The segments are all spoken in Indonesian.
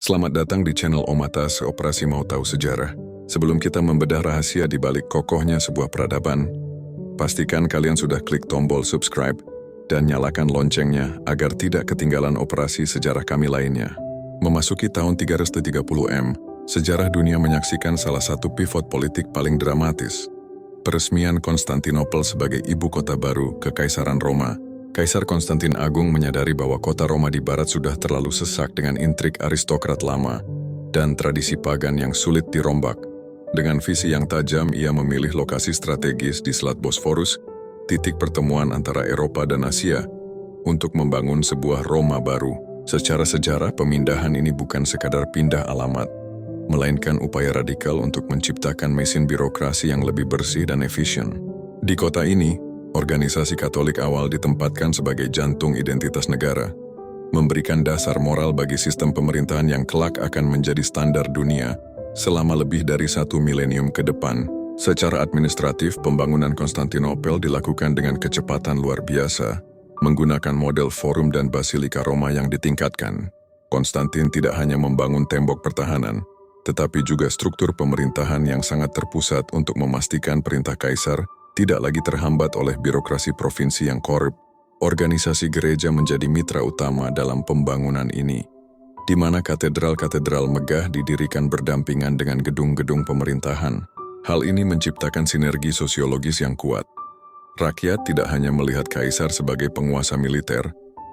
Selamat datang di channel Omata Seoperasi Mau Tahu Sejarah. Sebelum kita membedah rahasia di balik kokohnya sebuah peradaban, pastikan kalian sudah klik tombol subscribe dan nyalakan loncengnya agar tidak ketinggalan operasi sejarah kami lainnya. Memasuki tahun 330M, sejarah dunia menyaksikan salah satu pivot politik paling dramatis. Peresmian Konstantinopel sebagai ibu kota baru Kekaisaran Roma. Kaisar Konstantin Agung menyadari bahwa kota Roma di barat sudah terlalu sesak dengan intrik aristokrat lama dan tradisi pagan yang sulit dirombak. Dengan visi yang tajam, ia memilih lokasi strategis di Selat Bosforus, titik pertemuan antara Eropa dan Asia, untuk membangun sebuah Roma baru. Secara sejarah, pemindahan ini bukan sekadar pindah alamat, melainkan upaya radikal untuk menciptakan mesin birokrasi yang lebih bersih dan efisien. Di kota ini, organisasi Katolik awal ditempatkan sebagai jantung identitas negara, memberikan dasar moral bagi sistem pemerintahan yang kelak akan menjadi standar dunia selama lebih dari 1 milenium ke depan. Secara administratif, pembangunan Konstantinopel dilakukan dengan kecepatan luar biasa, menggunakan model forum dan basilika Roma yang ditingkatkan. Konstantin tidak hanya membangun tembok pertahanan, tetapi juga struktur pemerintahan yang sangat terpusat untuk memastikan perintah kaisar tidak lagi terhambat oleh birokrasi provinsi yang korup. Organisasi gereja menjadi mitra utama dalam pembangunan ini, di mana katedral-katedral megah didirikan berdampingan dengan gedung-gedung pemerintahan. Hal ini menciptakan sinergi sosiologis yang kuat. Rakyat tidak hanya melihat kaisar sebagai penguasa militer,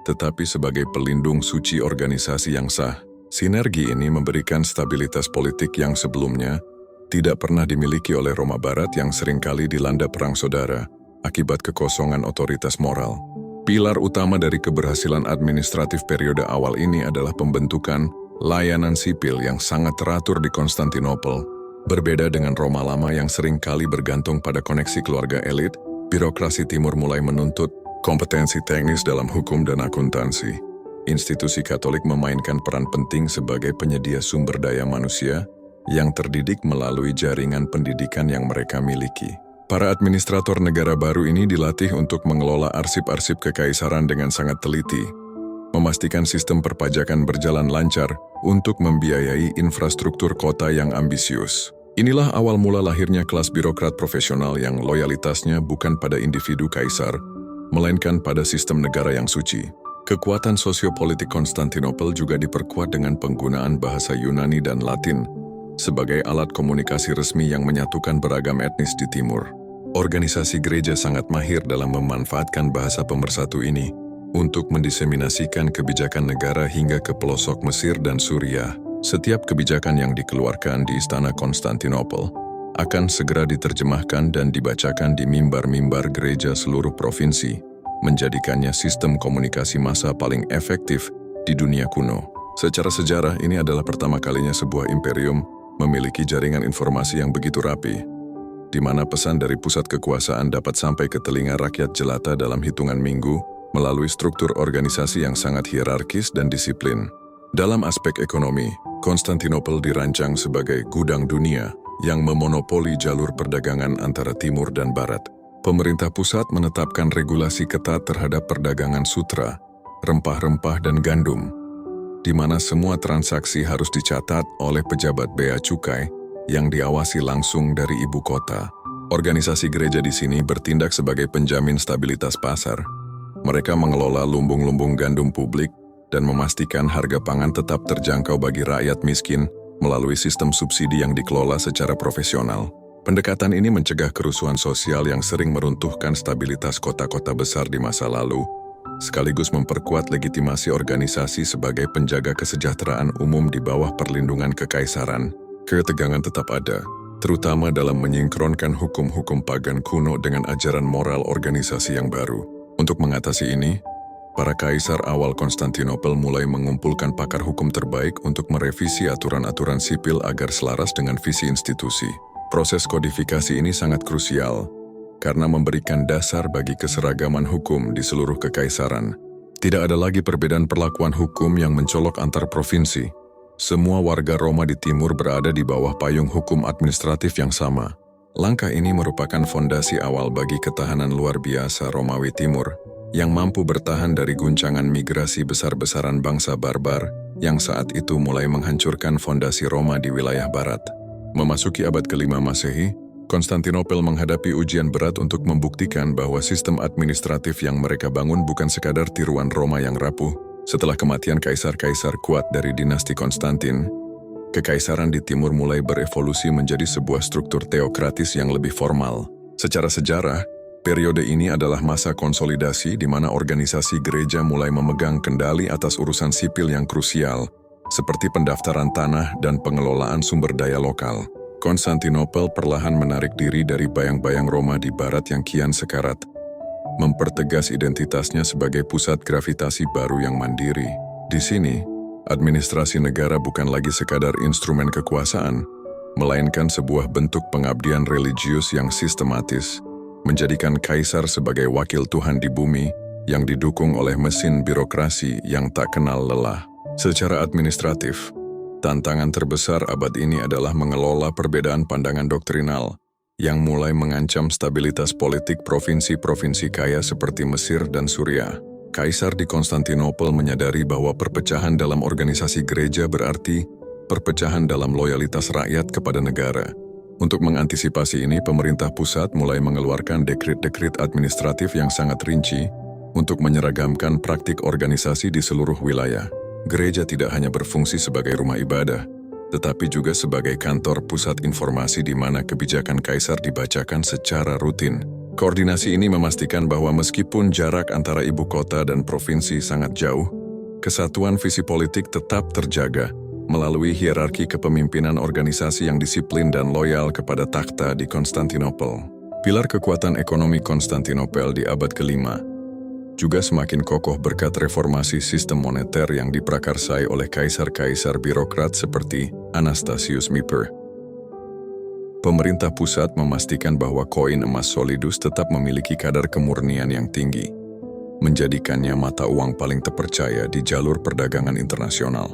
tetapi sebagai pelindung suci organisasi yang sah. Sinergi ini memberikan stabilitas politik yang sebelumnya tidak pernah dimiliki oleh Roma Barat yang seringkali dilanda perang saudara akibat kekosongan otoritas moral. Pilar utama dari keberhasilan administratif periode awal ini adalah pembentukan layanan sipil yang sangat teratur di Konstantinopel. Berbeda dengan Roma lama yang seringkali bergantung pada koneksi keluarga elit, birokrasi timur mulai menuntut kompetensi teknis dalam hukum dan akuntansi. Institusi Katolik memainkan peran penting sebagai penyedia sumber daya manusia yang terdidik melalui jaringan pendidikan yang mereka miliki. Para administrator negara baru ini dilatih untuk mengelola arsip-arsip kekaisaran dengan sangat teliti, memastikan sistem perpajakan berjalan lancar untuk membiayai infrastruktur kota yang ambisius. Inilah awal mula lahirnya kelas birokrat profesional yang loyalitasnya bukan pada individu kaisar, melainkan pada sistem negara yang suci. Kekuatan sosiopolitik Konstantinopel juga diperkuat dengan penggunaan bahasa Yunani dan Latin sebagai alat komunikasi resmi yang menyatukan beragam etnis di timur. Organisasi gereja sangat mahir dalam memanfaatkan bahasa pemersatu ini untuk mendiseminasikan kebijakan negara hingga ke pelosok Mesir dan Suriah. Setiap kebijakan yang dikeluarkan di Istana Konstantinopel akan segera diterjemahkan dan dibacakan di mimbar-mimbar gereja seluruh provinsi, menjadikannya sistem komunikasi massa paling efektif di dunia kuno. Secara sejarah, ini adalah pertama kalinya sebuah imperium memiliki jaringan informasi yang begitu rapi, di mana pesan dari pusat kekuasaan dapat sampai ke telinga rakyat jelata dalam hitungan minggu melalui struktur organisasi yang sangat hierarkis dan disiplin. Dalam aspek ekonomi, Konstantinopel dirancang sebagai gudang dunia yang memonopoli jalur perdagangan antara timur dan barat. Pemerintah pusat menetapkan regulasi ketat terhadap perdagangan sutra, rempah-rempah dan gandum, di mana semua transaksi harus dicatat oleh pejabat bea cukai yang diawasi langsung dari ibu kota. Organisasi gereja di sini bertindak sebagai penjamin stabilitas pasar. Mereka mengelola lumbung-lumbung gandum publik dan memastikan harga pangan tetap terjangkau bagi rakyat miskin melalui sistem subsidi yang dikelola secara profesional. Pendekatan ini mencegah kerusuhan sosial yang sering meruntuhkan stabilitas kota-kota besar di masa lalu, sekaligus memperkuat legitimasi organisasi sebagai penjaga kesejahteraan umum di bawah perlindungan kekaisaran. Ketegangan tetap ada, terutama dalam menyinkronkan hukum-hukum pagan kuno dengan ajaran moral organisasi yang baru. Untuk mengatasi ini, para kaisar awal Konstantinopel mulai mengumpulkan pakar hukum terbaik untuk merevisi aturan-aturan sipil agar selaras dengan visi institusi. Proses kodifikasi ini sangat krusial, karena memberikan dasar bagi keseragaman hukum di seluruh kekaisaran. Tidak ada lagi perbedaan perlakuan hukum yang mencolok antar provinsi. Semua warga Roma di timur berada di bawah payung hukum administratif yang sama. Langkah ini merupakan fondasi awal bagi ketahanan luar biasa Romawi Timur yang mampu bertahan dari guncangan migrasi besar-besaran bangsa barbar yang saat itu mulai menghancurkan fondasi Roma di wilayah barat. Memasuki abad ke-5 Masehi, Konstantinopel menghadapi ujian berat untuk membuktikan bahwa sistem administratif yang mereka bangun bukan sekadar tiruan Roma yang rapuh. Setelah kematian kaisar-kaisar kuat dari dinasti Konstantin, kekaisaran di timur mulai berevolusi menjadi sebuah struktur teokratis yang lebih formal. Secara sejarah, periode ini adalah masa konsolidasi di mana organisasi gereja mulai memegang kendali atas urusan sipil yang krusial, seperti pendaftaran tanah dan pengelolaan sumber daya lokal. Konstantinopel perlahan menarik diri dari bayang-bayang Roma di barat yang kian sekarat, mempertegas identitasnya sebagai pusat gravitasi baru yang mandiri. Di sini, administrasi negara bukan lagi sekadar instrumen kekuasaan, melainkan sebuah bentuk pengabdian religius yang sistematis, menjadikan kaisar sebagai wakil Tuhan di bumi yang didukung oleh mesin birokrasi yang tak kenal lelah. Secara administratif, tantangan terbesar abad ini adalah mengelola perbedaan pandangan doktrinal yang mulai mengancam stabilitas politik provinsi-provinsi kaya seperti Mesir dan Suriah. Kaisar di Konstantinopel menyadari bahwa perpecahan dalam organisasi gereja berarti perpecahan dalam loyalitas rakyat kepada negara. Untuk mengantisipasi ini, pemerintah pusat mulai mengeluarkan dekret-dekret administratif yang sangat rinci untuk menyeragamkan praktik organisasi di seluruh wilayah. Gereja tidak hanya berfungsi sebagai rumah ibadah, tetapi juga sebagai kantor pusat informasi di mana kebijakan kaisar dibacakan secara rutin. Koordinasi ini memastikan bahwa meskipun jarak antara ibu kota dan provinsi sangat jauh, kesatuan visi politik tetap terjaga melalui hierarki kepemimpinan organisasi yang disiplin dan loyal kepada takhta di Konstantinopel. Pilar kekuatan ekonomi Konstantinopel di abad ke-5 juga semakin kokoh berkat reformasi sistem moneter yang diprakarsai oleh kaisar-kaisar birokrat seperti Anastasius Miper. Pemerintah pusat memastikan bahwa koin emas solidus tetap memiliki kadar kemurnian yang tinggi, menjadikannya mata uang paling terpercaya di jalur perdagangan internasional.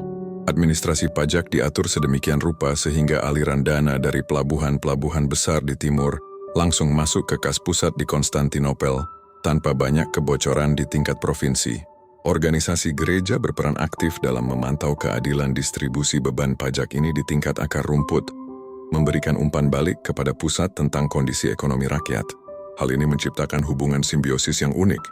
Administrasi pajak diatur sedemikian rupa sehingga aliran dana dari pelabuhan-pelabuhan besar di timur langsung masuk ke kas pusat di Konstantinopel tanpa banyak kebocoran di tingkat provinsi. Organisasi gereja berperan aktif dalam memantau keadilan distribusi beban pajak ini di tingkat akar rumput, memberikan umpan balik kepada pusat tentang kondisi ekonomi rakyat. Hal ini menciptakan hubungan simbiosis yang unik.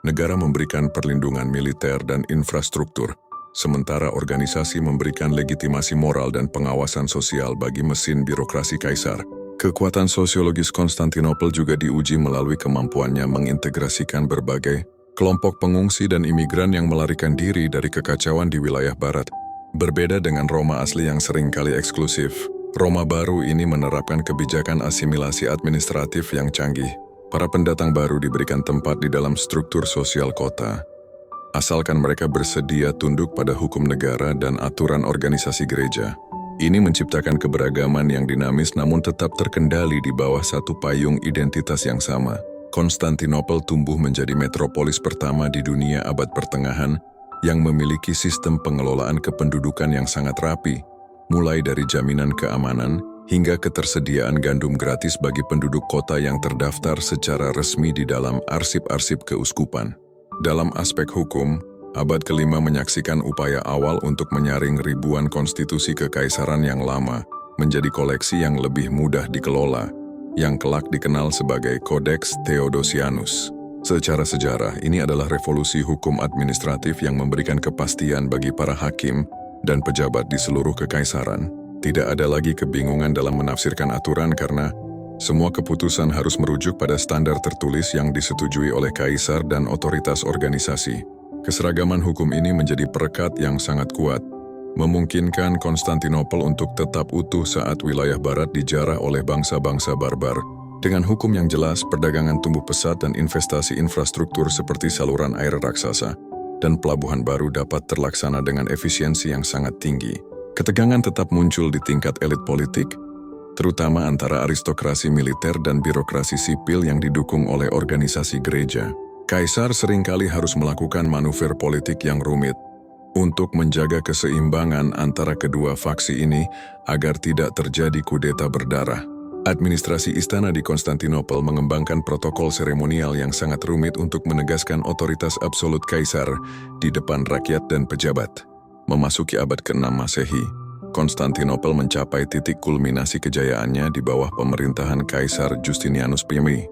Negara memberikan perlindungan militer dan infrastruktur, sementara organisasi memberikan legitimasi moral dan pengawasan sosial bagi mesin birokrasi kaisar. Kekuatan sosiologis Konstantinopel juga diuji melalui kemampuannya mengintegrasikan berbagai kelompok pengungsi dan imigran yang melarikan diri dari kekacauan di wilayah barat. Berbeda dengan Roma asli yang seringkali eksklusif, Roma baru ini menerapkan kebijakan asimilasi administratif yang canggih. Para pendatang baru diberikan tempat di dalam struktur sosial kota, asalkan mereka bersedia tunduk pada hukum negara dan aturan organisasi gereja. Ini menciptakan keberagaman yang dinamis namun tetap terkendali di bawah satu payung identitas yang sama. Konstantinopel tumbuh menjadi metropolis pertama di dunia abad pertengahan yang memiliki sistem pengelolaan kependudukan yang sangat rapi, mulai dari jaminan keamanan hingga ketersediaan gandum gratis bagi penduduk kota yang terdaftar secara resmi di dalam arsip-arsip keuskupan. Dalam aspek hukum, abad ke-5 menyaksikan upaya awal untuk menyaring ribuan konstitusi kekaisaran yang lama menjadi koleksi yang lebih mudah dikelola, yang kelak dikenal sebagai Codex Theodosianus. Secara sejarah, ini adalah revolusi hukum administratif yang memberikan kepastian bagi para hakim dan pejabat di seluruh kekaisaran. Tidak ada lagi kebingungan dalam menafsirkan aturan karena semua keputusan harus merujuk pada standar tertulis yang disetujui oleh kaisar dan otoritas organisasi. Keseragaman hukum ini menjadi perekat yang sangat kuat, memungkinkan Konstantinopel untuk tetap utuh saat wilayah barat dijarah oleh bangsa-bangsa barbar. Dengan hukum yang jelas, perdagangan tumbuh pesat dan investasi infrastruktur seperti saluran air raksasa dan pelabuhan baru dapat terlaksana dengan efisiensi yang sangat tinggi. Ketegangan tetap muncul di tingkat elit politik, terutama antara aristokrasi militer dan birokrasi sipil yang didukung oleh organisasi gereja. Kaisar seringkali harus melakukan manuver politik yang rumit untuk menjaga keseimbangan antara kedua faksi ini agar tidak terjadi kudeta berdarah. Administrasi istana di Konstantinopel mengembangkan protokol seremonial yang sangat rumit untuk menegaskan otoritas absolut kaisar di depan rakyat dan pejabat. Memasuki abad ke-6 Masehi, Konstantinopel mencapai titik kulminasi kejayaannya di bawah pemerintahan Kaisar Justinianus I.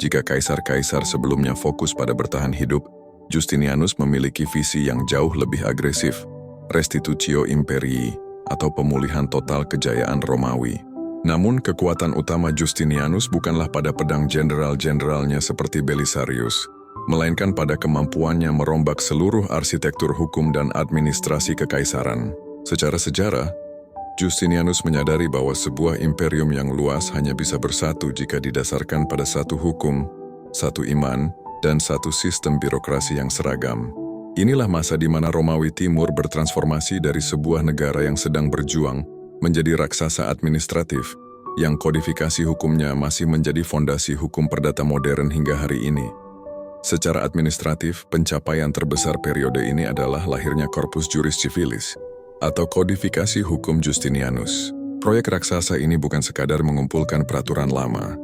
Jika kaisar-kaisar sebelumnya fokus pada bertahan hidup, Justinianus memiliki visi yang jauh lebih agresif, restitutio imperii, atau pemulihan total kejayaan Romawi. Namun kekuatan utama Justinianus bukanlah pada pedang jenderal-jenderalnya seperti Belisarius, melainkan pada kemampuannya merombak seluruh arsitektur hukum dan administrasi kekaisaran. Secara sejarah, Justinianus menyadari bahwa sebuah imperium yang luas hanya bisa bersatu jika didasarkan pada satu hukum, satu iman, dan satu sistem birokrasi yang seragam. Inilah masa di mana Romawi Timur bertransformasi dari sebuah negara yang sedang berjuang menjadi raksasa administratif, yang kodifikasi hukumnya masih menjadi fondasi hukum perdata modern hingga hari ini. Secara administratif, pencapaian terbesar periode ini adalah lahirnya Corpus Juris Civilis, atau kodifikasi hukum Justinianus. Proyek raksasa ini bukan sekadar mengumpulkan peraturan lama,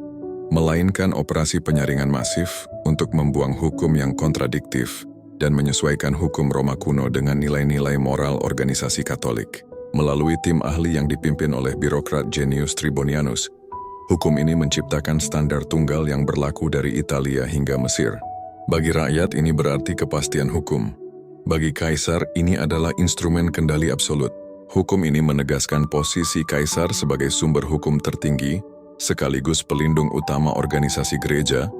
melainkan operasi penyaringan masif untuk membuang hukum yang kontradiktif dan menyesuaikan hukum Roma kuno dengan nilai-nilai moral organisasi Katolik. Melalui tim ahli yang dipimpin oleh birokrat Genius Tribonianus, hukum ini menciptakan standar tunggal yang berlaku dari Italia hingga Mesir. Bagi rakyat ini berarti kepastian hukum. Bagi kaisar ini adalah instrumen kendali absolut. Hukum ini menegaskan posisi kaisar sebagai sumber hukum tertinggi, sekaligus pelindung utama organisasi gereja,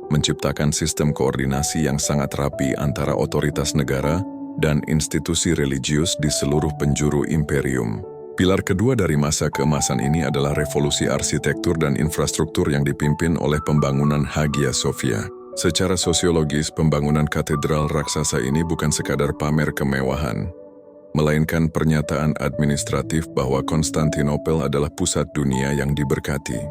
menciptakan sistem koordinasi yang sangat rapi antara otoritas negara dan institusi religius di seluruh penjuru imperium. Pilar kedua dari masa keemasan ini adalah revolusi arsitektur dan infrastruktur yang dipimpin oleh pembangunan Hagia Sophia. Secara sosiologis, pembangunan katedral raksasa ini bukan sekadar pamer kemewahan, melainkan pernyataan administratif bahwa Konstantinopel adalah pusat dunia yang diberkati.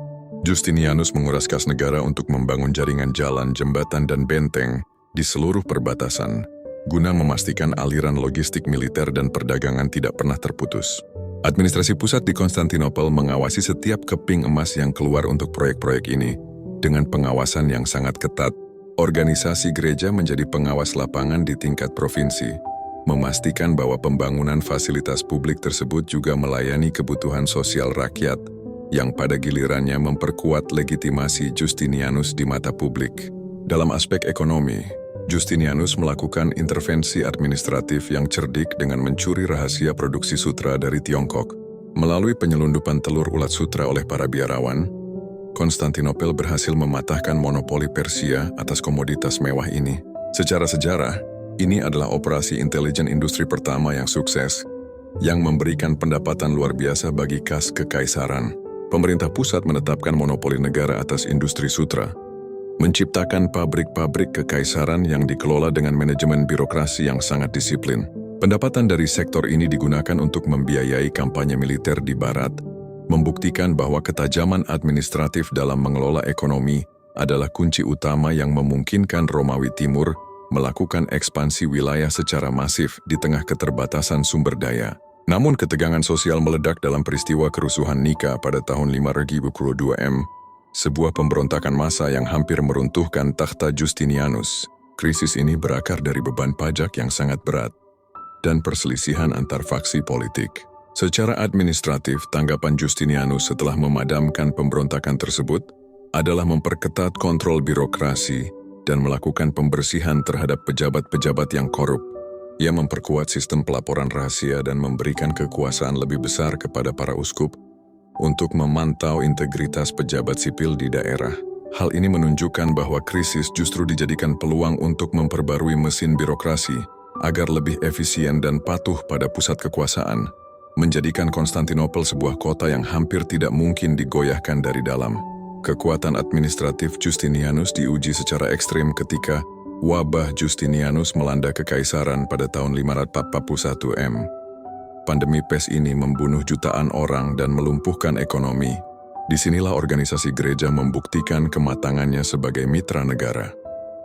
Justinianus menguras kas negara untuk membangun jaringan jalan, jembatan, dan benteng di seluruh perbatasan, guna memastikan aliran logistik militer dan perdagangan tidak pernah terputus. Administrasi pusat di Konstantinopel mengawasi setiap keping emas yang keluar untuk proyek-proyek ini. Dengan pengawasan yang sangat ketat, organisasi gereja menjadi pengawas lapangan di tingkat provinsi, memastikan bahwa pembangunan fasilitas publik tersebut juga melayani kebutuhan sosial rakyat, yang pada gilirannya memperkuat legitimasi Justinianus di mata publik. Dalam aspek ekonomi, Justinianus melakukan intervensi administratif yang cerdik dengan mencuri rahasia produksi sutra dari Tiongkok. Melalui penyelundupan telur ulat sutra oleh para biarawan, Konstantinopel berhasil mematahkan monopoli Persia atas komoditas mewah ini. Secara sejarah, ini adalah operasi intelijen industri pertama yang sukses, yang memberikan pendapatan luar biasa bagi kas kekaisaran. Pemerintah pusat menetapkan monopoli negara atas industri sutra, menciptakan pabrik-pabrik kekaisaran yang dikelola dengan manajemen birokrasi yang sangat disiplin. Pendapatan dari sektor ini digunakan untuk membiayai kampanye militer di barat, membuktikan bahwa ketajaman administratif dalam mengelola ekonomi adalah kunci utama yang memungkinkan Romawi Timur melakukan ekspansi wilayah secara masif di tengah keterbatasan sumber daya. Namun ketegangan sosial meledak dalam peristiwa kerusuhan Nika pada tahun 522 M, sebuah pemberontakan massa yang hampir meruntuhkan takhta Justinianus. Krisis ini berakar dari beban pajak yang sangat berat dan perselisihan antar faksi politik. Secara administratif, tanggapan Justinianus setelah memadamkan pemberontakan tersebut adalah memperketat kontrol birokrasi dan melakukan pembersihan terhadap pejabat-pejabat yang korup. Ia memperkuat sistem pelaporan rahasia dan memberikan kekuasaan lebih besar kepada para uskup untuk memantau integritas pejabat sipil di daerah. Hal ini menunjukkan bahwa krisis justru dijadikan peluang untuk memperbarui mesin birokrasi agar lebih efisien dan patuh pada pusat kekuasaan, menjadikan Konstantinopel sebuah kota yang hampir tidak mungkin digoyahkan dari dalam. Kekuatan administratif Justinianus diuji secara ekstrem ketika wabah Justinianus melanda kekaisaran pada tahun 541 M. Pandemi pes ini membunuh jutaan orang dan melumpuhkan ekonomi. Disinilah organisasi gereja membuktikan kematangannya sebagai mitra negara.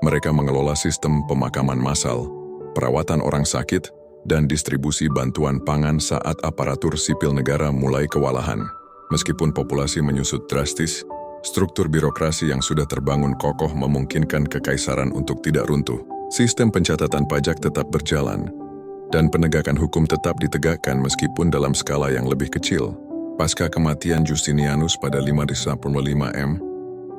Mereka mengelola sistem pemakaman massal, perawatan orang sakit, dan distribusi bantuan pangan saat aparatur sipil negara mulai kewalahan. Meskipun populasi menyusut drastis, struktur birokrasi yang sudah terbangun kokoh memungkinkan kekaisaran untuk tidak runtuh. Sistem pencatatan pajak tetap berjalan, dan penegakan hukum tetap ditegakkan meskipun dalam skala yang lebih kecil. Pasca kematian Justinianus pada 555 M,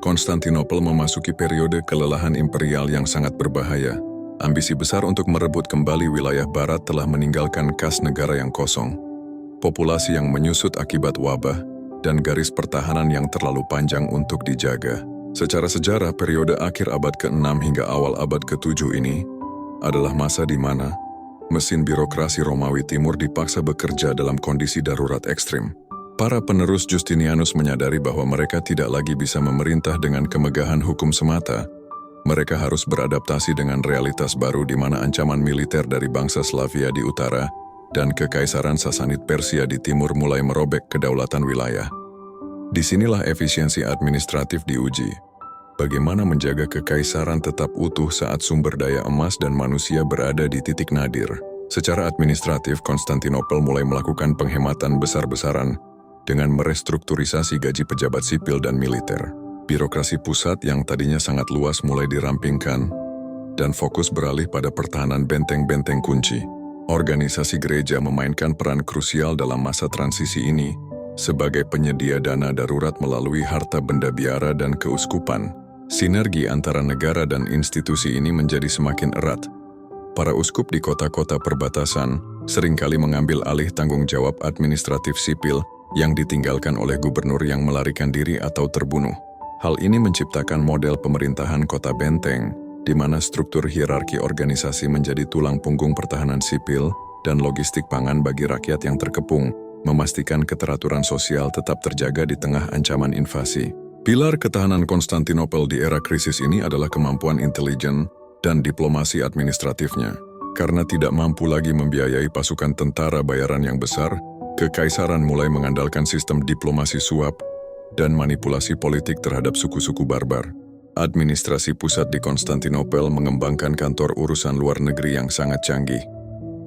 Konstantinopel memasuki periode kelelahan imperial yang sangat berbahaya. Ambisi besar untuk merebut kembali wilayah barat telah meninggalkan kas negara yang kosong, populasi yang menyusut akibat wabah, dan garis pertahanan yang terlalu panjang untuk dijaga. Secara sejarah, periode akhir abad ke-6 hingga awal abad ke-7 ini adalah masa di mana mesin birokrasi Romawi Timur dipaksa bekerja dalam kondisi darurat ekstrim. Para penerus Justinianus menyadari bahwa mereka tidak lagi bisa memerintah dengan kemegahan hukum semata. Mereka harus beradaptasi dengan realitas baru di mana ancaman militer dari bangsa Slavia di utara dan Kekaisaran Sasanid Persia di timur mulai merobek kedaulatan wilayah. Disinilah efisiensi administratif diuji. Bagaimana menjaga kekaisaran tetap utuh saat sumber daya emas dan manusia berada di titik nadir. Secara administratif, Konstantinopel mulai melakukan penghematan besar-besaran dengan merestrukturisasi gaji pejabat sipil dan militer. Birokrasi pusat yang tadinya sangat luas mulai dirampingkan dan fokus beralih pada pertahanan benteng-benteng kunci. Organisasi gereja memainkan peran krusial dalam masa transisi ini sebagai penyedia dana darurat melalui harta benda biara dan keuskupan. Sinergi antara negara dan institusi ini menjadi semakin erat. Para uskup di kota-kota perbatasan seringkali mengambil alih tanggung jawab administratif sipil yang ditinggalkan oleh gubernur yang melarikan diri atau terbunuh. Hal ini menciptakan model pemerintahan kota benteng, di mana struktur hierarki organisasi menjadi tulang punggung pertahanan sipil dan logistik pangan bagi rakyat yang terkepung, memastikan keteraturan sosial tetap terjaga di tengah ancaman invasi. Pilar ketahanan Konstantinopel di era krisis ini adalah kemampuan intelijen dan diplomasi administratifnya. Karena tidak mampu lagi membiayai pasukan tentara bayaran yang besar, kekaisaran mulai mengandalkan sistem diplomasi suap dan manipulasi politik terhadap suku-suku barbar. Administrasi pusat di Konstantinopel mengembangkan kantor urusan luar negeri yang sangat canggih,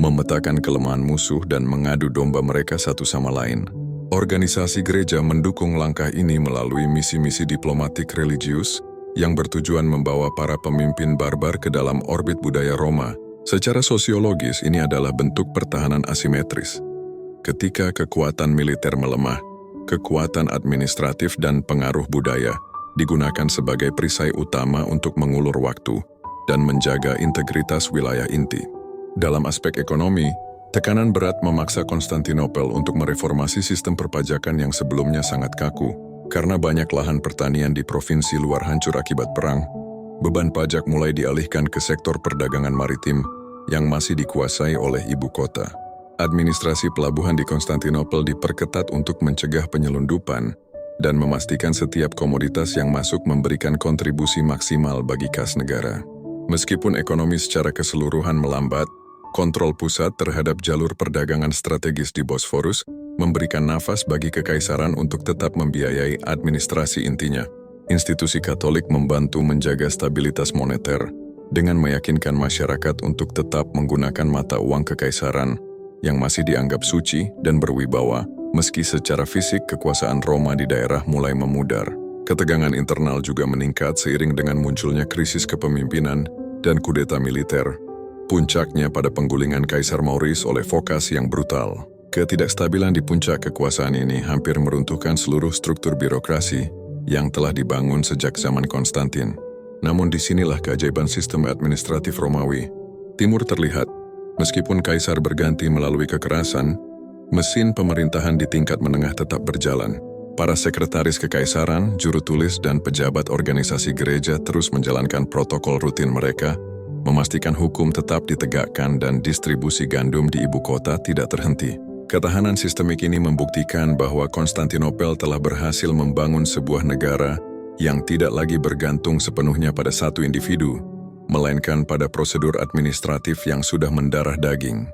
memetakan kelemahan musuh dan mengadu domba mereka satu sama lain. Organisasi gereja mendukung langkah ini melalui misi-misi diplomatik religius yang bertujuan membawa para pemimpin barbar ke dalam orbit budaya Roma. Secara sosiologis, ini adalah bentuk pertahanan asimetris. Ketika kekuatan militer melemah, kekuatan administratif dan pengaruh budaya digunakan sebagai perisai utama untuk mengulur waktu dan menjaga integritas wilayah inti. Dalam aspek ekonomi, tekanan berat memaksa Konstantinopel untuk mereformasi sistem perpajakan yang sebelumnya sangat kaku. Karena banyak lahan pertanian di provinsi luar hancur akibat perang, beban pajak mulai dialihkan ke sektor perdagangan maritim yang masih dikuasai oleh ibu kota. Administrasi pelabuhan di Konstantinopel diperketat untuk mencegah penyelundupan dan memastikan setiap komoditas yang masuk memberikan kontribusi maksimal bagi kas negara. Meskipun ekonomi secara keseluruhan melambat, kontrol pusat terhadap jalur perdagangan strategis di Bosforus memberikan nafas bagi kekaisaran untuk tetap membiayai administrasi intinya. Institusi Katolik membantu menjaga stabilitas moneter dengan meyakinkan masyarakat untuk tetap menggunakan mata uang kekaisaran yang masih dianggap suci dan berwibawa. Meski secara fisik kekuasaan Roma di daerah mulai memudar, ketegangan internal juga meningkat seiring dengan munculnya krisis kepemimpinan dan kudeta militer. Puncaknya pada penggulingan Kaisar Maurice oleh Phocas yang brutal. Ketidakstabilan di puncak kekuasaan ini hampir meruntuhkan seluruh struktur birokrasi yang telah dibangun sejak zaman Konstantin. Namun disinilah keajaiban sistem administratif Romawi. Timur terlihat, meskipun kaisar berganti melalui kekerasan, mesin pemerintahan di tingkat menengah tetap berjalan. Para sekretaris kekaisaran, juru tulis, dan pejabat organisasi gereja terus menjalankan protokol rutin mereka, memastikan hukum tetap ditegakkan dan distribusi gandum di ibu kota tidak terhenti. Ketahanan sistemik ini membuktikan bahwa Konstantinopel telah berhasil membangun sebuah negara yang tidak lagi bergantung sepenuhnya pada satu individu, melainkan pada prosedur administratif yang sudah mendarah daging.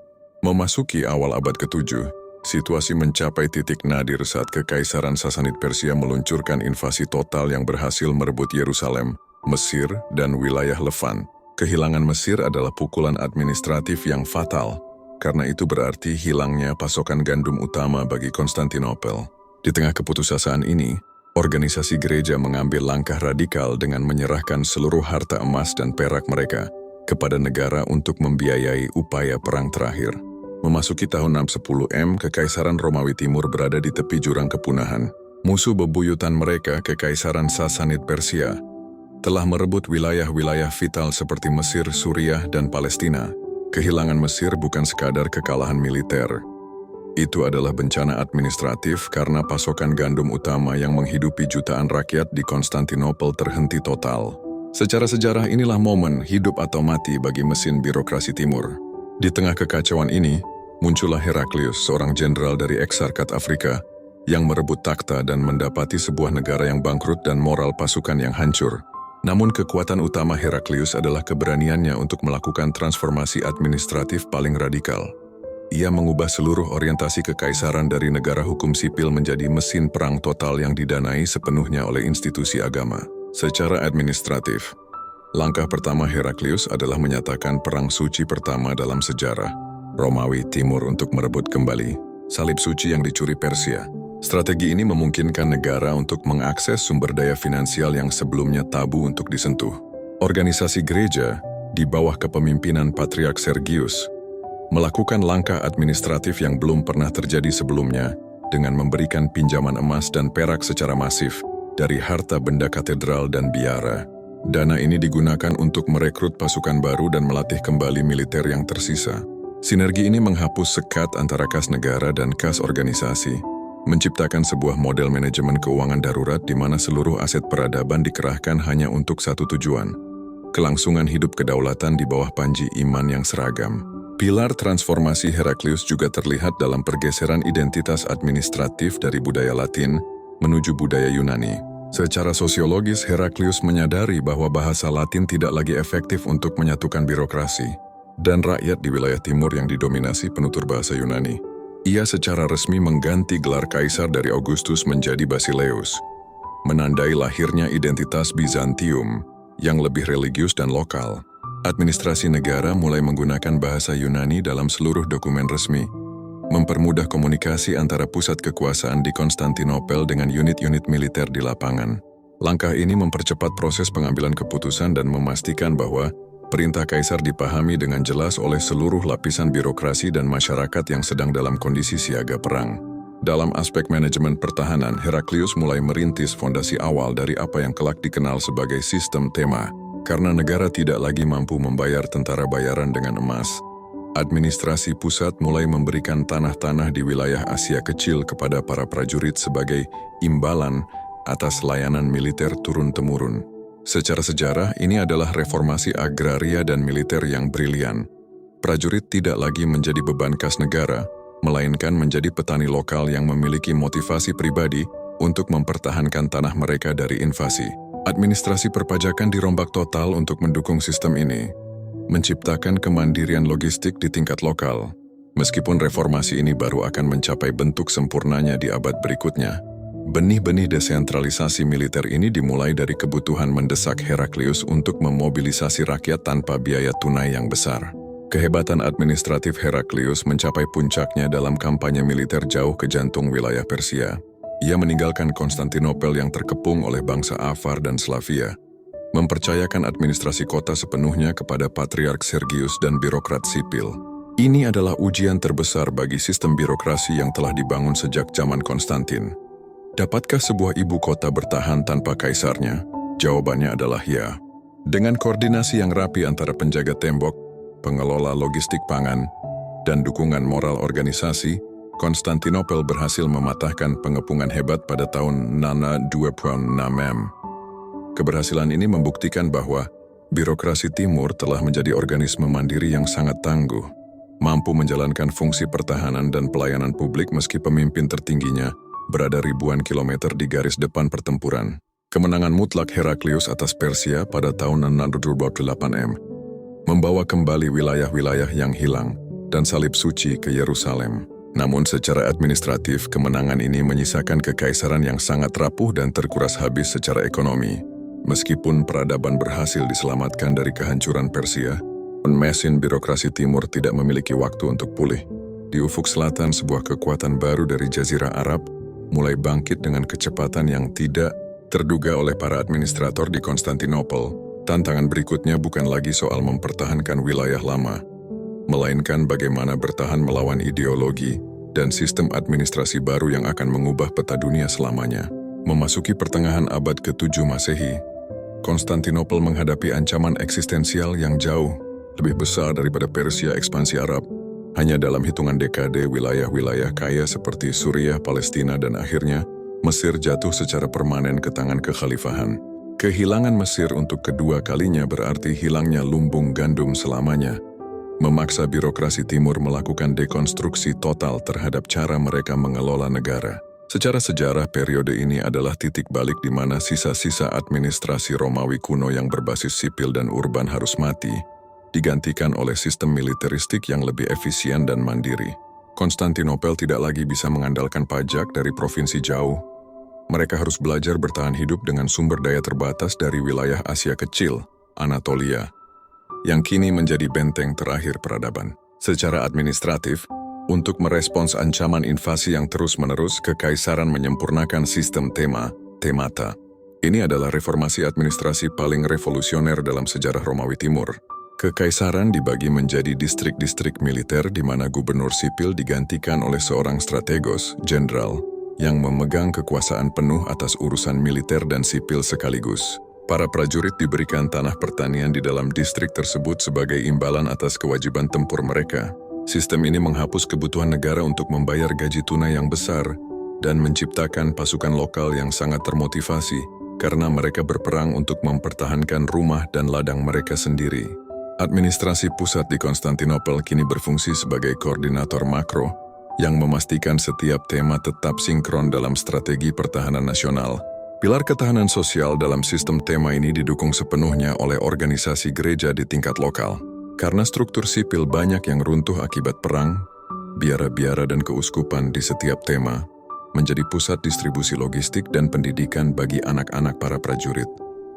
Memasuki awal abad ke-7, situasi mencapai titik nadir saat Kekaisaran Sasanid Persia meluncurkan invasi total yang berhasil merebut Yerusalem, Mesir, dan wilayah Levant. Kehilangan Mesir adalah pukulan administratif yang fatal, karena itu berarti hilangnya pasokan gandum utama bagi Konstantinopel. Di tengah keputusasaan ini, organisasi gereja mengambil langkah radikal dengan menyerahkan seluruh harta emas dan perak mereka kepada negara untuk membiayai upaya perang terakhir. Memasuki tahun 610 Kekaisaran Romawi Timur berada di tepi jurang kepunahan. Musuh bebuyutan mereka, Kekaisaran Sasanid Persia, telah merebut wilayah-wilayah vital seperti Mesir, Suriah, dan Palestina. Kehilangan Mesir bukan sekadar kekalahan militer. Itu adalah bencana administratif karena pasokan gandum utama yang menghidupi jutaan rakyat di Konstantinopel terhenti total. Secara sejarah inilah momen hidup atau mati bagi mesin birokrasi timur. Di tengah kekacauan ini, muncullah Heraklius, seorang jenderal dari Eksarkat Afrika, yang merebut takhta dan mendapati sebuah negara yang bangkrut dan moral pasukan yang hancur. Namun kekuatan utama Heraklius adalah keberaniannya untuk melakukan transformasi administratif paling radikal. Ia mengubah seluruh orientasi kekaisaran dari negara hukum sipil menjadi mesin perang total yang didanai sepenuhnya oleh institusi agama. Secara administratif, langkah pertama Heraklius adalah menyatakan perang suci pertama dalam sejarah Romawi Timur untuk merebut kembali salib suci yang dicuri Persia. Strategi ini memungkinkan negara untuk mengakses sumber daya finansial yang sebelumnya tabu untuk disentuh. Organisasi gereja di bawah kepemimpinan Patriark Sergius melakukan langkah administratif yang belum pernah terjadi sebelumnya dengan memberikan pinjaman emas dan perak secara masif dari harta benda katedral dan biara. Dana ini digunakan untuk merekrut pasukan baru dan melatih kembali militer yang tersisa. Sinergi ini menghapus sekat antara kas negara dan kas organisasi, menciptakan sebuah model manajemen keuangan darurat di mana seluruh aset peradaban dikerahkan hanya untuk satu tujuan: kelangsungan hidup kedaulatan di bawah panji iman yang seragam. Pilar transformasi Heraklius juga terlihat dalam pergeseran identitas administratif dari budaya Latin menuju budaya Yunani. Secara sosiologis, Heraklius menyadari bahwa bahasa Latin tidak lagi efektif untuk menyatukan birokrasi dan rakyat di wilayah timur yang didominasi penutur bahasa Yunani. Ia secara resmi mengganti gelar kaisar dari Augustus menjadi Basileus, menandai lahirnya identitas Bizantium yang lebih religius dan lokal. Administrasi negara mulai menggunakan bahasa Yunani dalam seluruh dokumen resmi, mempermudah komunikasi antara pusat kekuasaan di Konstantinopel dengan unit-unit militer di lapangan. Langkah ini mempercepat proses pengambilan keputusan dan memastikan bahwa perintah kaisar dipahami dengan jelas oleh seluruh lapisan birokrasi dan masyarakat yang sedang dalam kondisi siaga perang. Dalam aspek manajemen pertahanan, Heraklius mulai merintis fondasi awal dari apa yang kelak dikenal sebagai sistem tema. Karena negara tidak lagi mampu membayar tentara bayaran dengan emas, administrasi pusat mulai memberikan tanah-tanah di wilayah Asia Kecil kepada para prajurit sebagai imbalan atas layanan militer turun-temurun. Secara sejarah, ini adalah reformasi agraria dan militer yang brilian. Prajurit tidak lagi menjadi beban kas negara, melainkan menjadi petani lokal yang memiliki motivasi pribadi untuk mempertahankan tanah mereka dari invasi. Administrasi perpajakan dirombak total untuk mendukung sistem ini, menciptakan kemandirian logistik di tingkat lokal. Meskipun reformasi ini baru akan mencapai bentuk sempurnanya di abad berikutnya, benih-benih desentralisasi militer ini dimulai dari kebutuhan mendesak Heraklius untuk memobilisasi rakyat tanpa biaya tunai yang besar. Kehebatan administratif Heraklius mencapai puncaknya dalam kampanye militer jauh ke jantung wilayah Persia. Ia meninggalkan Konstantinopel yang terkepung oleh bangsa Avar dan Slavia, mempercayakan administrasi kota sepenuhnya kepada Patriark Sergius dan birokrat sipil. Ini adalah ujian terbesar bagi sistem birokrasi yang telah dibangun sejak zaman Konstantin. Dapatkah sebuah ibu kota bertahan tanpa kaisarnya? Jawabannya adalah ya. Dengan koordinasi yang rapi antara penjaga tembok, pengelola logistik pangan, dan dukungan moral organisasi, Konstantinopel berhasil mematahkan pengepungan hebat pada tahun 626. Keberhasilan ini membuktikan bahwa birokrasi timur telah menjadi organisme mandiri yang sangat tangguh, mampu menjalankan fungsi pertahanan dan pelayanan publik meski pemimpin tertingginya berada ribuan kilometer di garis depan pertempuran. Kemenangan mutlak Heraklius atas Persia pada tahun 628 membawa kembali wilayah-wilayah yang hilang dan salib suci ke Yerusalem. Namun secara administratif, kemenangan ini menyisakan kekaisaran yang sangat rapuh dan terkuras habis secara ekonomi. Meskipun peradaban berhasil diselamatkan dari kehancuran Persia, mesin birokrasi timur tidak memiliki waktu untuk pulih. Di ufuk selatan, sebuah kekuatan baru dari Jazirah Arab mulai bangkit dengan kecepatan yang tidak terduga oleh para administrator di Konstantinopel. Tantangan berikutnya bukan lagi soal mempertahankan wilayah lama, melainkan bagaimana bertahan melawan ideologi dan sistem administrasi baru yang akan mengubah peta dunia selamanya. Memasuki pertengahan abad ke-7 Masehi, Konstantinopel menghadapi ancaman eksistensial yang jauh lebih besar daripada Persia ekspansi Arab. Hanya dalam hitungan dekade, wilayah-wilayah kaya seperti Suriah, Palestina, dan akhirnya Mesir jatuh secara permanen ke tangan kekhalifahan. Kehilangan Mesir untuk kedua kalinya berarti hilangnya lumbung gandum selamanya, memaksa birokrasi timur melakukan dekonstruksi total terhadap cara mereka mengelola negara. Secara sejarah, periode ini adalah titik balik di mana sisa-sisa administrasi Romawi kuno yang berbasis sipil dan urban harus mati, digantikan oleh sistem militeristik yang lebih efisien dan mandiri. Konstantinopel tidak lagi bisa mengandalkan pajak dari provinsi jauh. Mereka harus belajar bertahan hidup dengan sumber daya terbatas dari wilayah Asia Kecil, Anatolia, yang kini menjadi benteng terakhir peradaban. Secara administratif, untuk merespons ancaman invasi yang terus-menerus, kekaisaran menyempurnakan sistem temata. Ini adalah reformasi administrasi paling revolusioner dalam sejarah Romawi Timur. Kekaisaran dibagi menjadi distrik-distrik militer di mana gubernur sipil digantikan oleh seorang strategos, jenderal, yang memegang kekuasaan penuh atas urusan militer dan sipil sekaligus. Para prajurit diberikan tanah pertanian di dalam distrik tersebut sebagai imbalan atas kewajiban tempur mereka. Sistem ini menghapus kebutuhan negara untuk membayar gaji tunai yang besar dan menciptakan pasukan lokal yang sangat termotivasi karena mereka berperang untuk mempertahankan rumah dan ladang mereka sendiri. Administrasi pusat di Konstantinopel kini berfungsi sebagai koordinator makro yang memastikan setiap tema tetap sinkron dalam strategi pertahanan nasional. Pilar ketahanan sosial dalam sistem tema ini didukung sepenuhnya oleh organisasi gereja di tingkat lokal. Karena struktur sipil banyak yang runtuh akibat perang, biara-biara dan keuskupan di setiap tema menjadi pusat distribusi logistik dan pendidikan bagi anak-anak para prajurit.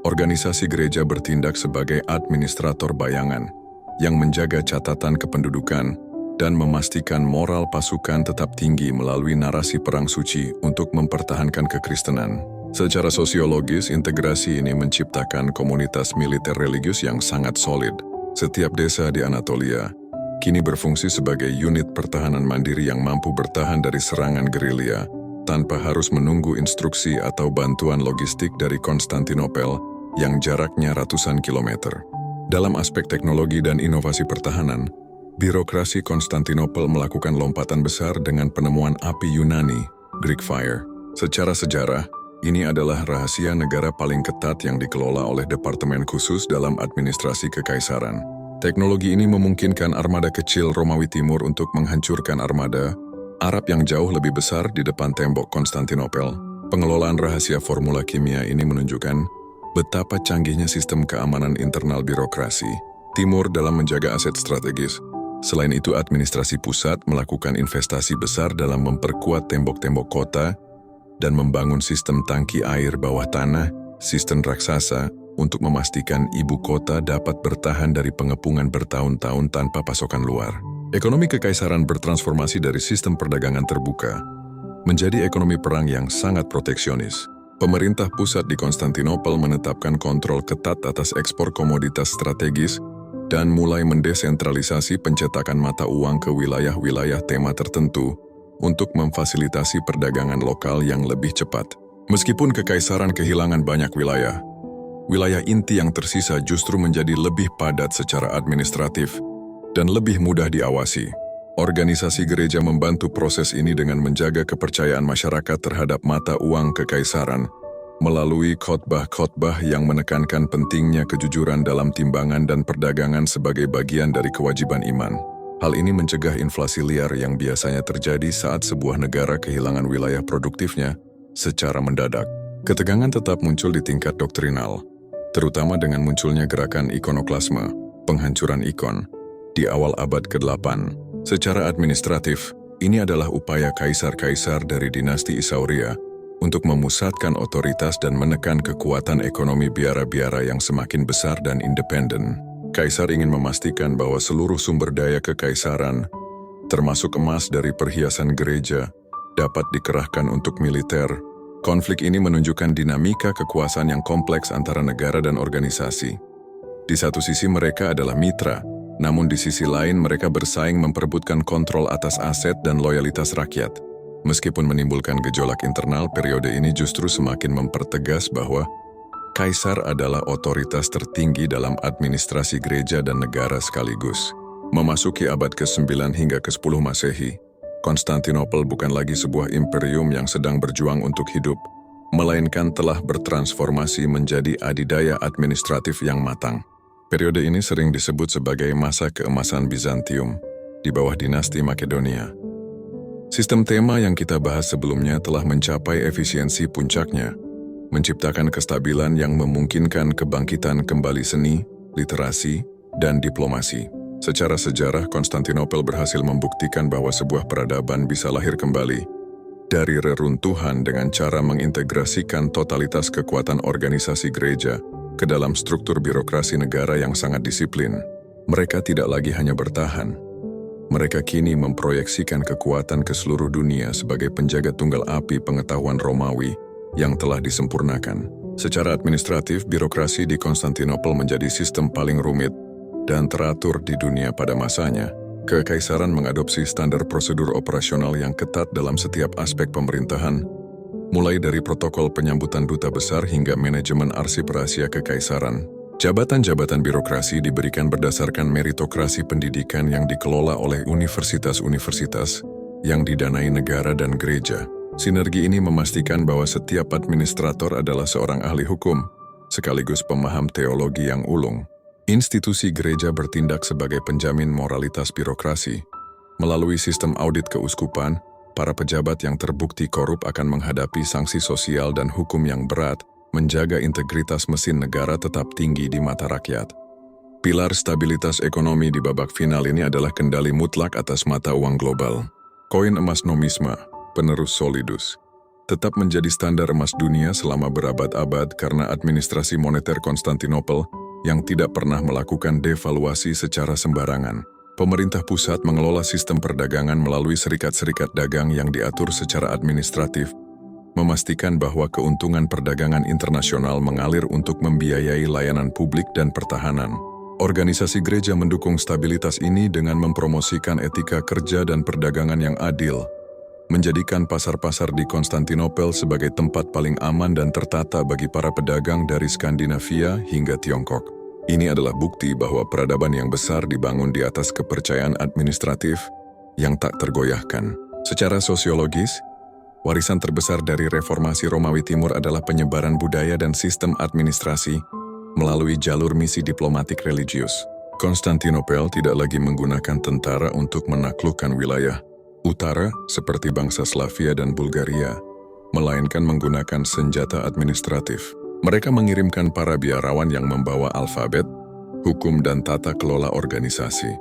Organisasi gereja bertindak sebagai administrator bayangan yang menjaga catatan kependudukan dan memastikan moral pasukan tetap tinggi melalui narasi perang suci untuk mempertahankan kekristenan. Secara sosiologis, integrasi ini menciptakan komunitas militer religius yang sangat solid. Setiap desa di Anatolia kini berfungsi sebagai unit pertahanan mandiri yang mampu bertahan dari serangan gerilya tanpa harus menunggu instruksi atau bantuan logistik dari Konstantinopel yang jaraknya ratusan kilometer. Dalam aspek teknologi dan inovasi pertahanan, birokrasi Konstantinopel melakukan lompatan besar dengan penemuan api Yunani, Greek Fire. Secara sejarah, ini adalah rahasia negara paling ketat yang dikelola oleh departemen khusus dalam administrasi kekaisaran. Teknologi ini memungkinkan armada kecil Romawi Timur untuk menghancurkan armada Arab yang jauh lebih besar di depan tembok Konstantinopel. Pengelolaan rahasia formula kimia ini menunjukkan betapa canggihnya sistem keamanan internal birokrasi Timur dalam menjaga aset strategis. Selain itu, administrasi pusat melakukan investasi besar dalam memperkuat tembok-tembok kota dan membangun sistem tangki air bawah tanah, sistem raksasa, untuk memastikan ibu kota dapat bertahan dari pengepungan bertahun-tahun tanpa pasokan luar. Ekonomi kekaisaran bertransformasi dari sistem perdagangan terbuka menjadi ekonomi perang yang sangat proteksionis. Pemerintah pusat di Konstantinopel menetapkan kontrol ketat atas ekspor komoditas strategis dan mulai mendesentralisasi pencetakan mata uang ke wilayah-wilayah tema tertentu untuk memfasilitasi perdagangan lokal yang lebih cepat. Meskipun kekaisaran kehilangan banyak wilayah, wilayah inti yang tersisa justru menjadi lebih padat secara administratif dan lebih mudah diawasi. Organisasi gereja membantu proses ini dengan menjaga kepercayaan masyarakat terhadap mata uang kekaisaran melalui khotbah-khotbah yang menekankan pentingnya kejujuran dalam timbangan dan perdagangan sebagai bagian dari kewajiban iman. Hal ini mencegah inflasi liar yang biasanya terjadi saat sebuah negara kehilangan wilayah produktifnya secara mendadak. Ketegangan tetap muncul di tingkat doktrinal, terutama dengan munculnya gerakan ikonoklasme, penghancuran ikon, di awal abad ke-8. Secara administratif, ini adalah upaya kaisar-kaisar dari dinasti Isauria untuk memusatkan otoritas dan menekan kekuatan ekonomi biara-biara yang semakin besar dan independen. Kaisar ingin memastikan bahwa seluruh sumber daya kekaisaran, termasuk emas dari perhiasan gereja, dapat dikerahkan untuk militer. Konflik ini menunjukkan dinamika kekuasaan yang kompleks antara negara dan organisasi. Di satu sisi mereka adalah mitra, namun di sisi lain mereka bersaing memperebutkan kontrol atas aset dan loyalitas rakyat. Meskipun menimbulkan gejolak internal, periode ini justru semakin mempertegas bahwa Kaisar adalah otoritas tertinggi dalam administrasi gereja dan negara sekaligus. Memasuki abad ke-9 hingga ke-10 Masehi, Konstantinopel bukan lagi sebuah imperium yang sedang berjuang untuk hidup, melainkan telah bertransformasi menjadi adidaya administratif yang matang. Periode ini sering disebut sebagai masa keemasan Bizantium di bawah dinasti Makedonia. Sistem tema yang kita bahas sebelumnya telah mencapai efisiensi puncaknya, menciptakan kestabilan yang memungkinkan kebangkitan kembali seni, literasi, dan diplomasi. Secara sejarah, Konstantinopel berhasil membuktikan bahwa sebuah peradaban bisa lahir kembali dari reruntuhan dengan cara mengintegrasikan totalitas kekuatan organisasi gereja ke dalam struktur birokrasi negara yang sangat disiplin. Mereka tidak lagi hanya bertahan. Mereka kini memproyeksikan kekuatan ke seluruh dunia sebagai penjaga tunggal api pengetahuan Romawi yang telah disempurnakan. Secara administratif, birokrasi di Konstantinopel menjadi sistem paling rumit dan teratur di dunia pada masanya. Kekaisaran mengadopsi standar prosedur operasional yang ketat dalam setiap aspek pemerintahan, mulai dari protokol penyambutan duta besar hingga manajemen arsip rahasia kekaisaran. Jabatan-jabatan birokrasi diberikan berdasarkan meritokrasi pendidikan yang dikelola oleh universitas-universitas yang didanai negara dan gereja. Sinergi ini memastikan bahwa setiap administrator adalah seorang ahli hukum, sekaligus pemaham teologi yang ulung. Institusi gereja bertindak sebagai penjamin moralitas birokrasi. Melalui sistem audit keuskupan, para pejabat yang terbukti korup akan menghadapi sanksi sosial dan hukum yang berat, menjaga integritas mesin negara tetap tinggi di mata rakyat. Pilar stabilitas ekonomi di babak final ini adalah kendali mutlak atas mata uang global. Koin emas nomisma, penerus solidus, tetap menjadi standar emas dunia selama berabad-abad karena administrasi moneter Konstantinopel yang tidak pernah melakukan devaluasi secara sembarangan. Pemerintah pusat mengelola sistem perdagangan melalui serikat-serikat dagang yang diatur secara administratif, memastikan bahwa keuntungan perdagangan internasional mengalir untuk membiayai layanan publik dan pertahanan. Organisasi gereja mendukung stabilitas ini dengan mempromosikan etika kerja dan perdagangan yang adil, menjadikan pasar-pasar di Konstantinopel sebagai tempat paling aman dan tertata bagi para pedagang dari Skandinavia hingga Tiongkok. Ini adalah bukti bahwa peradaban yang besar dibangun di atas kepercayaan administratif yang tak tergoyahkan. Secara sosiologis, warisan terbesar dari reformasi Romawi Timur adalah penyebaran budaya dan sistem administrasi melalui jalur misi diplomatik religius. Konstantinopel tidak lagi menggunakan tentara untuk menaklukkan wilayah utara seperti bangsa Slavia dan Bulgaria, melainkan menggunakan senjata administratif. Mereka mengirimkan para biarawan yang membawa alfabet, hukum dan tata kelola organisasi.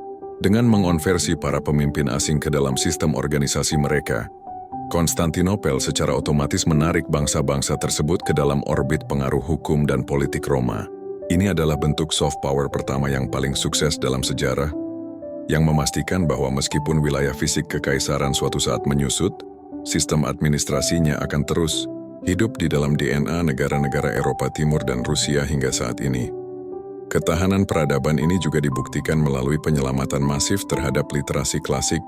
Dengan mengonversi para pemimpin asing ke dalam sistem organisasi mereka, Konstantinopel secara otomatis menarik bangsa-bangsa tersebut ke dalam orbit pengaruh hukum dan politik Roma. Ini adalah bentuk soft power pertama yang paling sukses dalam sejarah, yang memastikan bahwa meskipun wilayah fisik kekaisaran suatu saat menyusut, sistem administrasinya akan terus hidup di dalam DNA negara-negara Eropa Timur dan Rusia hingga saat ini. Ketahanan peradaban ini juga dibuktikan melalui penyelamatan masif terhadap literasi klasik,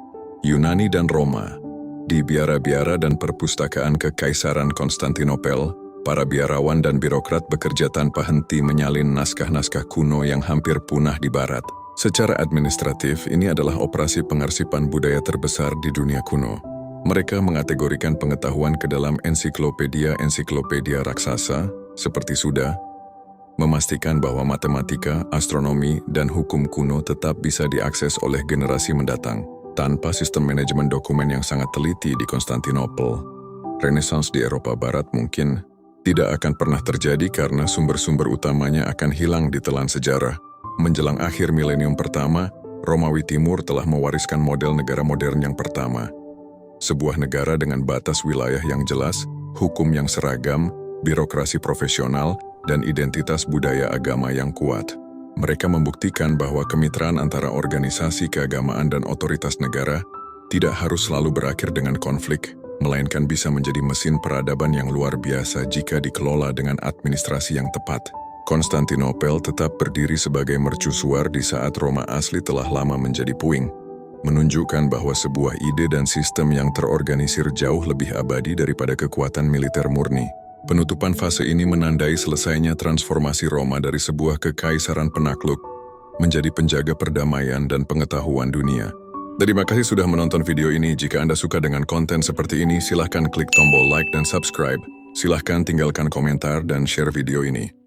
Yunani dan Roma. Di biara-biara dan perpustakaan Kekaisaran Konstantinopel, para biarawan dan birokrat bekerja tanpa henti menyalin naskah-naskah kuno yang hampir punah di barat. Secara administratif, ini adalah operasi pengarsipan budaya terbesar di dunia kuno. Mereka mengategorikan pengetahuan ke dalam ensiklopedia raksasa, seperti Suda, memastikan bahwa matematika, astronomi, dan hukum kuno tetap bisa diakses oleh generasi mendatang. Tanpa sistem manajemen dokumen yang sangat teliti di Konstantinopel, Renaissance di Eropa Barat mungkin tidak akan pernah terjadi karena sumber-sumber utamanya akan hilang di telan sejarah. Menjelang akhir milenium pertama, Romawi Timur telah mewariskan model negara modern yang pertama. Sebuah negara dengan batas wilayah yang jelas, hukum yang seragam, birokrasi profesional, dan identitas budaya agama yang kuat. Mereka membuktikan bahwa kemitraan antara organisasi keagamaan dan otoritas negara tidak harus selalu berakhir dengan konflik. melainkan bisa menjadi mesin peradaban yang luar biasa jika dikelola dengan administrasi yang tepat. Konstantinopel tetap berdiri sebagai mercusuar di saat Roma asli telah lama menjadi puing, menunjukkan bahwa sebuah ide dan sistem yang terorganisir jauh lebih abadi daripada kekuatan militer murni. Penutupan fase ini menandai selesainya transformasi Roma dari sebuah kekaisaran penakluk menjadi penjaga perdamaian dan pengetahuan dunia. Terima kasih sudah menonton video ini. Jika Anda suka dengan konten seperti ini, silahkan klik tombol like dan subscribe. Silahkan tinggalkan komentar dan share video ini.